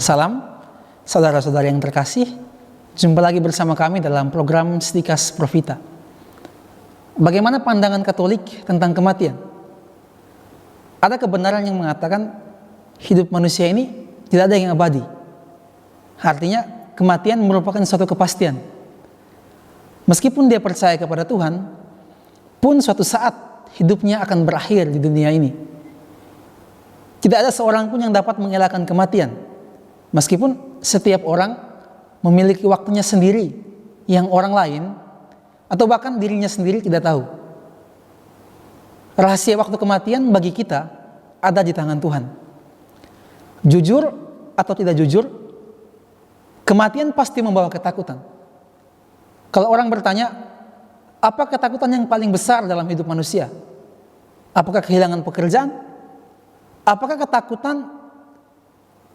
Salam, saudara-saudara yang terkasih. Jumpa lagi bersama kami dalam program Stikas Profita. Bagaimana pandangan Katolik tentang kematian? Ada kebenaran yang mengatakan hidup manusia ini tidak ada yang abadi. Artinya kematian merupakan suatu kepastian. Meskipun dia percaya kepada Tuhan, pun suatu saat hidupnya akan berakhir di dunia ini. Tidak ada seorang pun yang dapat mengelakkan kematian, meskipun setiap orang memiliki waktunya sendiri yang orang lain atau bahkan dirinya sendiri tidak tahu. Rahasia waktu kematian bagi kita ada di tangan Tuhan. Jujur atau tidak jujur, kematian pasti membawa ketakutan. Kalau orang bertanya, apa ketakutan yang paling besar dalam hidup manusia? Apakah kehilangan pekerjaan? Apakah ketakutan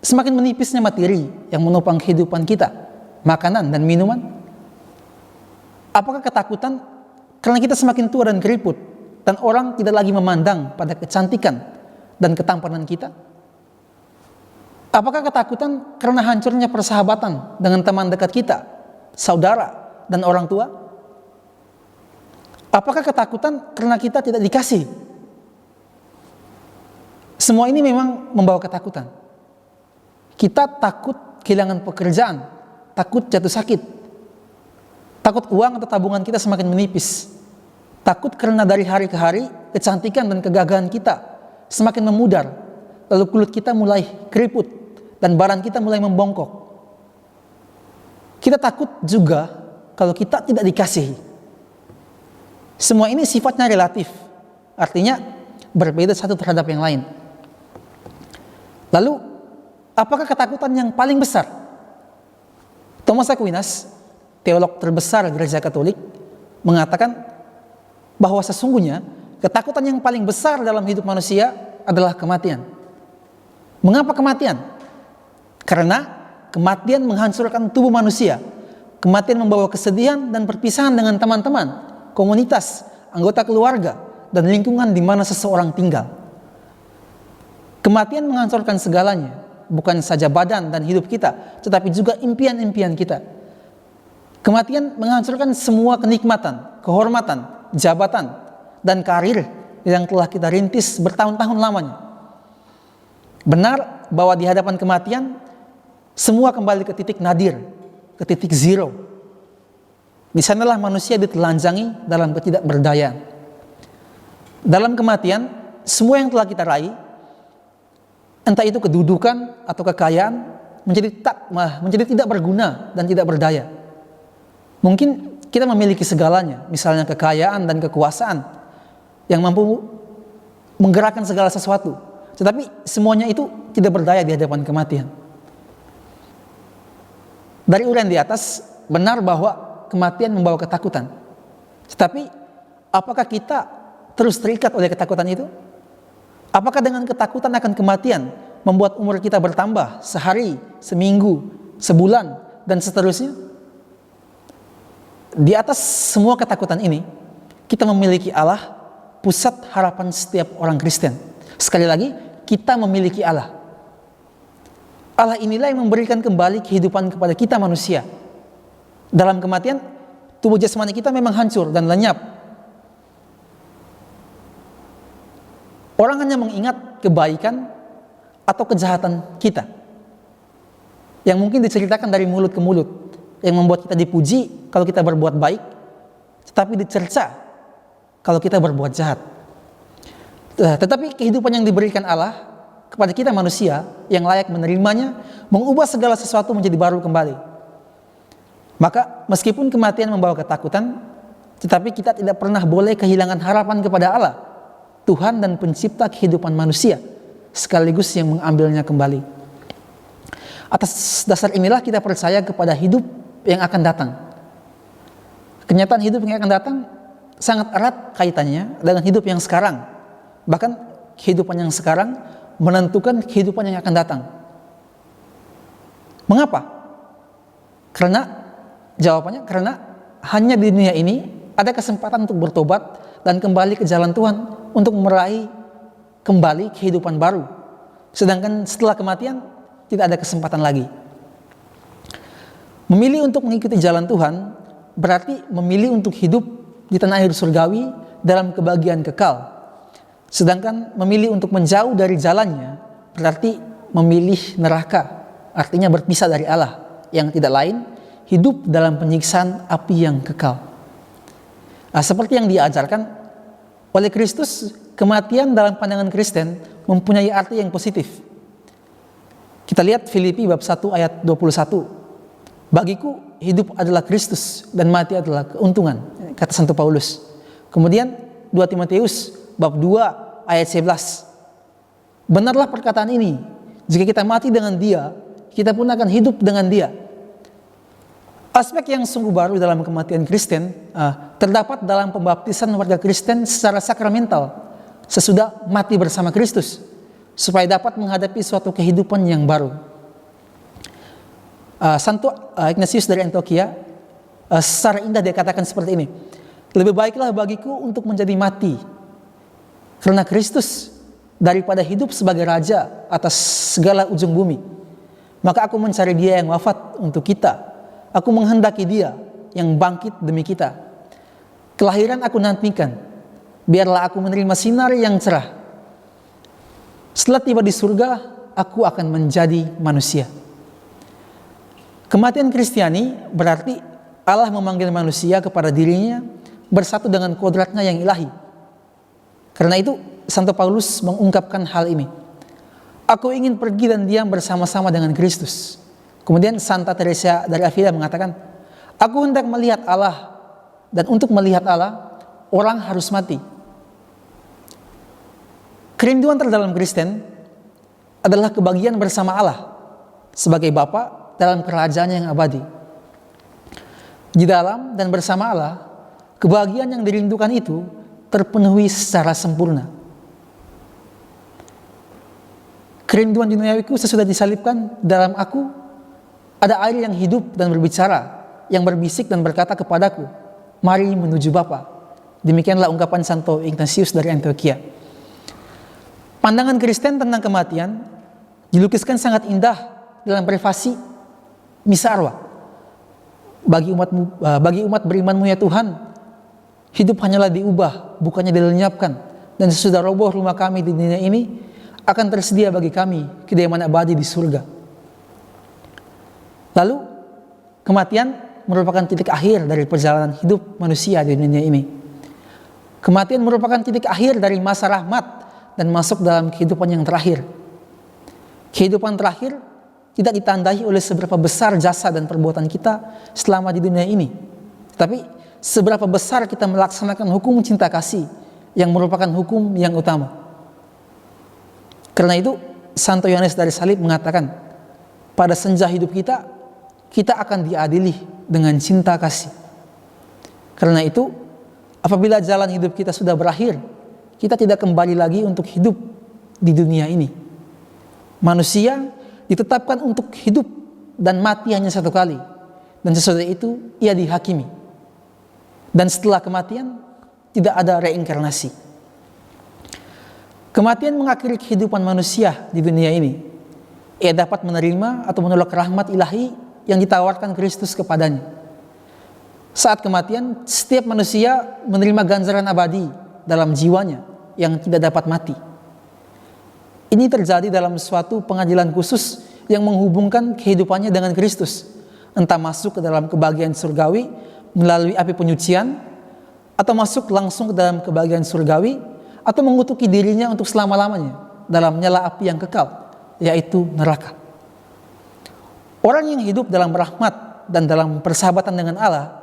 semakin menipisnya materi yang menopang kehidupan kita, makanan dan minuman? Apakah ketakutan karena kita semakin tua dan keriput dan orang tidak lagi memandang pada kecantikan dan ketampanan kita? Apakah ketakutan karena hancurnya persahabatan dengan teman dekat kita, saudara dan orang tua? Apakah ketakutan karena kita tidak dikasih? Semua ini memang membawa ketakutan. Kita takut kehilangan pekerjaan, takut jatuh sakit, takut uang atau tabungan kita semakin menipis, takut karena dari hari ke hari kecantikan dan kegagahan kita semakin memudar, lalu kulit kita mulai keriput dan badan kita mulai membongkok. Kita takut juga kalau kita tidak dikasihi. Semua ini sifatnya relatif, artinya berbeda satu terhadap yang lain. Lalu, apakah ketakutan yang paling besar? Thomas Aquinas, teolog terbesar Gereja Katolik, mengatakan bahwa sesungguhnya ketakutan yang paling besar dalam hidup manusia adalah kematian. Mengapa kematian? Karena kematian menghancurkan tubuh manusia. Kematian membawa kesedihan dan perpisahan dengan teman-teman, komunitas, anggota keluarga, dan lingkungan di mana seseorang tinggal. Kematian menghancurkan segalanya, bukan saja badan dan hidup kita, tetapi juga impian-impian kita. Kematian menghancurkan semua kenikmatan, kehormatan, jabatan, dan karir yang telah kita rintis bertahun-tahun lamanya. Benar bahwa di hadapan kematian, semua kembali ke titik nadir, ke titik zero. Di sanalah manusia ditelanjangi dalam ketidakberdayaan. Dalam kematian, semua yang telah kita raih, entah itu kedudukan atau kekayaan, menjadi tidak berguna dan tidak berdaya. Mungkin kita memiliki segalanya, misalnya kekayaan dan kekuasaan yang mampu menggerakkan segala sesuatu, tetapi semuanya itu tidak berdaya di hadapan kematian. Dari uraian di atas, benar bahwa kematian membawa ketakutan. Tetapi apakah kita terus terikat oleh ketakutan itu? Apakah dengan ketakutan akan kematian membuat umur kita bertambah sehari, seminggu, sebulan, dan seterusnya? Di atas semua ketakutan ini, kita memiliki Allah, pusat harapan setiap orang Kristen. Sekali lagi, kita memiliki Allah. Allah inilah yang memberikan kembali kehidupan kepada kita manusia. Dalam kematian, tubuh jasmani kita memang hancur dan lenyap. Orang hanya mengingat kebaikan atau kejahatan kita yang mungkin diceritakan dari mulut ke mulut, yang membuat kita dipuji kalau kita berbuat baik, tetapi dicerca kalau kita berbuat jahat. Tetapi kehidupan yang diberikan Allah kepada kita manusia yang layak menerimanya, mengubah segala sesuatu menjadi baru kembali. Maka meskipun kematian membawa ketakutan, tetapi kita tidak pernah boleh kehilangan harapan kepada Allah, Tuhan dan pencipta kehidupan manusia, sekaligus yang mengambilnya kembali. Atas dasar inilah kita percaya kepada hidup yang akan datang. Kenyataan hidup yang akan datang sangat erat kaitannya dengan hidup yang sekarang. Bahkan kehidupan yang sekarang menentukan kehidupan yang akan datang. Mengapa? Jawabannya karena hanya di dunia ini ada kesempatan untuk bertobat dan kembali ke jalan Tuhan, untuk meraih kembali kehidupan baru. Sedangkan setelah kematian tidak ada kesempatan lagi. Memilih untuk mengikuti jalan Tuhan berarti memilih untuk hidup di tanah air surgawi dalam kebahagiaan kekal. Sedangkan memilih untuk menjauh dari jalannya berarti memilih neraka, artinya berpisah dari Allah, yang tidak lain hidup dalam penyiksaan api yang kekal. Nah, seperti yang diajarkan oleh Kristus, kematian dalam pandangan Kristen mempunyai arti yang positif. Kita lihat Filipi bab 1 ayat 21. Bagiku hidup adalah Kristus dan mati adalah keuntungan, kata Santo Paulus. Kemudian 2 Timotius bab 2 ayat 11. Benarlah perkataan ini, jika kita mati dengan Dia, kita pun akan hidup dengan Dia. Aspek yang sungguh baru dalam kematian Kristen terdapat dalam pembaptisan warga Kristen secara sakramental sesudah mati bersama Kristus, supaya dapat menghadapi suatu kehidupan yang baru. Santo Ignatius dari Antioquia secara indah dia katakan seperti ini, lebih baiklah bagiku untuk menjadi mati karena Kristus daripada hidup sebagai raja atas segala ujung bumi. Maka aku mencari Dia yang wafat untuk kita, aku menghendaki Dia yang bangkit demi kita. Kelahiran aku nantikan, biarlah aku menerima sinar yang cerah. Setelah tiba di surga, aku akan menjadi manusia. Kematian Kristiani berarti Allah memanggil manusia kepada dirinya bersatu dengan kodratnya yang ilahi. Karena itu Santo Paulus mengungkapkan hal ini. Aku ingin pergi dan diam bersama-sama dengan Kristus. Kemudian Santa Teresa dari Avila mengatakan, aku hendak melihat Allah, dan untuk melihat Allah, orang harus mati. Kerinduan terdalam Kristen adalah kebahagiaan bersama Allah sebagai Bapa dalam kerajaan yang abadi. Di dalam dan bersama Allah, kebahagiaan yang dirindukan itu terpenuhi secara sempurna. Kerinduan duniawiku sesudah disalibkan dalam aku, ada air yang hidup dan berbicara, yang berbisik dan berkata kepadaku, mari menuju Bapa. Demikianlah ungkapan Santo Ignatius dari Antioquia. Pandangan Kristen tentang kematian dilukiskan sangat indah dalam prefasi Misa Arwah. Bagi umat berimanmu ya Tuhan, hidup hanyalah diubah, bukannya dilenyapkan. Dan sesudah roboh rumah kami di dunia ini, akan tersedia bagi kami kediaman abadi di surga. Lalu, kematian merupakan titik akhir dari perjalanan hidup manusia di dunia ini. Kematian merupakan titik akhir dari masa rahmat dan masuk dalam kehidupan yang terakhir. Kehidupan terakhir tidak ditandai oleh seberapa besar jasa dan perbuatan kita selama di dunia ini, tapi seberapa besar kita melaksanakan hukum cinta kasih yang merupakan hukum yang utama. Karena itu Santo Yohanes dari Salib mengatakan, pada senja hidup kita, kita akan diadili dengan cinta kasih. Karena itu apabila jalan hidup kita sudah berakhir, kita tidak kembali lagi untuk hidup di dunia ini. Manusia ditetapkan untuk hidup dan mati hanya satu kali, dan sesudah itu ia dihakimi. Dan setelah kematian tidak ada reinkarnasi. Kematian mengakhiri kehidupan manusia di dunia ini. Ia dapat menerima atau menolak rahmat ilahi yang ditawarkan Kristus kepadanya. Saat kematian, setiap manusia menerima ganjaran abadi dalam jiwanya yang tidak dapat mati. Ini terjadi dalam suatu pengadilan khusus yang menghubungkan kehidupannya dengan Kristus, entah masuk ke dalam kebahagiaan surgawi melalui api penyucian, atau masuk langsung ke dalam kebahagiaan surgawi, atau mengutuki dirinya untuk selama-lamanya dalam nyala api yang kekal, yaitu neraka. Orang yang hidup dalam rahmat dan dalam persahabatan dengan Allah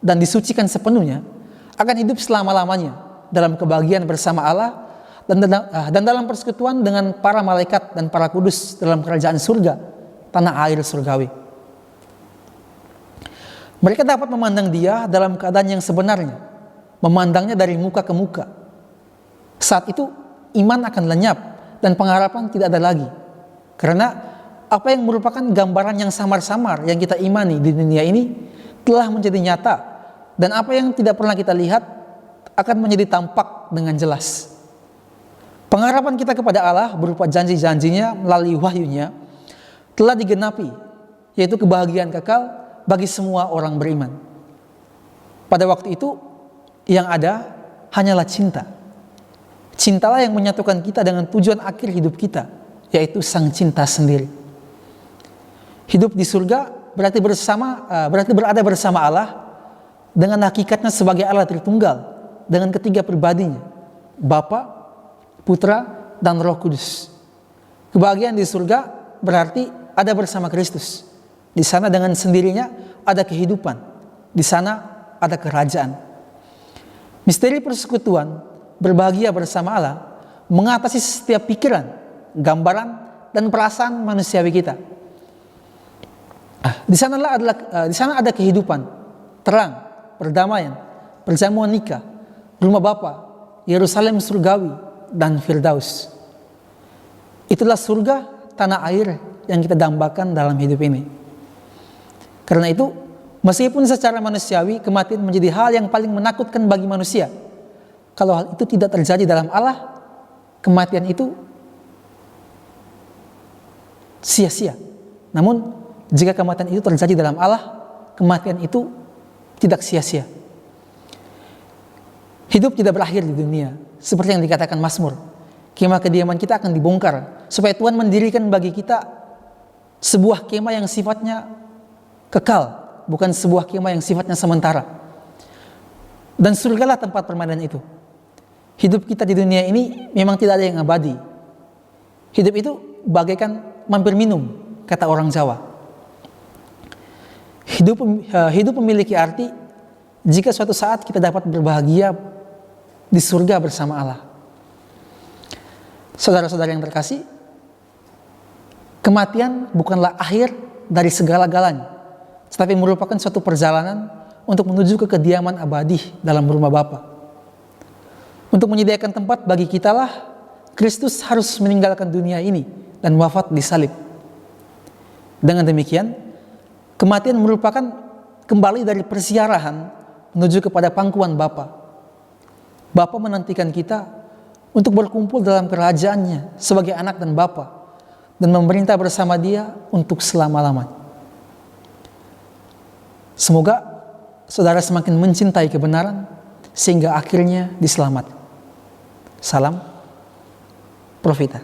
dan disucikan sepenuhnya akan hidup selama-lamanya dalam kebahagiaan bersama Allah dan dalam persekutuan dengan para malaikat dan para kudus dalam kerajaan surga, tanah air surgawi. Mereka dapat memandang Dia dalam keadaan yang sebenarnya, memandangnya dari muka ke muka. Saat itu iman akan lenyap dan pengharapan tidak ada lagi. Karena apa yang merupakan gambaran yang samar-samar yang kita imani di dunia ini telah menjadi nyata, dan apa yang tidak pernah kita lihat akan menjadi tampak dengan jelas. Pengharapan kita kepada Allah berupa janji-janjinya melalui wahyunya telah digenapi, yaitu kebahagiaan kekal bagi semua orang beriman. Pada waktu itu, yang ada hanyalah cinta. Cintalah yang menyatukan kita dengan tujuan akhir hidup kita, yaitu Sang Cinta sendiri. Hidup di surga berarti berada bersama Allah dengan hakikatnya sebagai Allah Tritunggal, dengan ketiga pribadinya, Bapa, Putra, dan Roh Kudus. Kebahagiaan di surga berarti ada bersama Kristus. Di sana dengan sendirinya ada kehidupan. Di sana ada kerajaan. Misteri persekutuan berbahagia bersama Allah mengatasi setiap pikiran, gambaran, dan perasaan manusiawi kita. Di sana ada kehidupan, terang, perdamaian, perjamuan nikah, rumah Bapa, Yerusalem surgawi, dan Firdaus. Itulah surga tanah air yang kita dambakan dalam hidup ini. Karena itu, meskipun secara manusiawi kematian menjadi hal yang paling menakutkan bagi manusia, kalau hal itu tidak terjadi dalam Allah, kematian itu sia-sia. Namun, jika kematian itu terjadi dalam Allah, kematian itu tidak sia-sia. Hidup tidak berakhir di dunia, seperti yang dikatakan Mazmur. Kemah kediaman kita akan dibongkar, supaya Tuhan mendirikan bagi kita sebuah kemah yang sifatnya kekal, bukan sebuah kemah yang sifatnya sementara. Dan surgalah tempat permainan itu. Hidup kita di dunia ini memang tidak ada yang abadi. Hidup itu bagaikan mampir minum, kata orang Jawa. Hidup memiliki arti jika suatu saat kita dapat berbahagia di surga bersama Allah. Saudara-saudara yang terkasih, kematian bukanlah akhir dari segala-galanya, tetapi merupakan suatu perjalanan untuk menuju ke kediaman abadi dalam rumah Bapa. Untuk menyediakan tempat bagi kitalah Kristus harus meninggalkan dunia ini dan wafat di salib. Dengan demikian, kematian merupakan kembali dari persiarahan menuju kepada pangkuan Bapa. Bapa menantikan kita untuk berkumpul dalam kerajaannya sebagai anak dan Bapa, dan memerintah bersama Dia untuk selama-lamanya. Semoga saudara semakin mencintai kebenaran sehingga akhirnya diselamatkan. Salam Profita.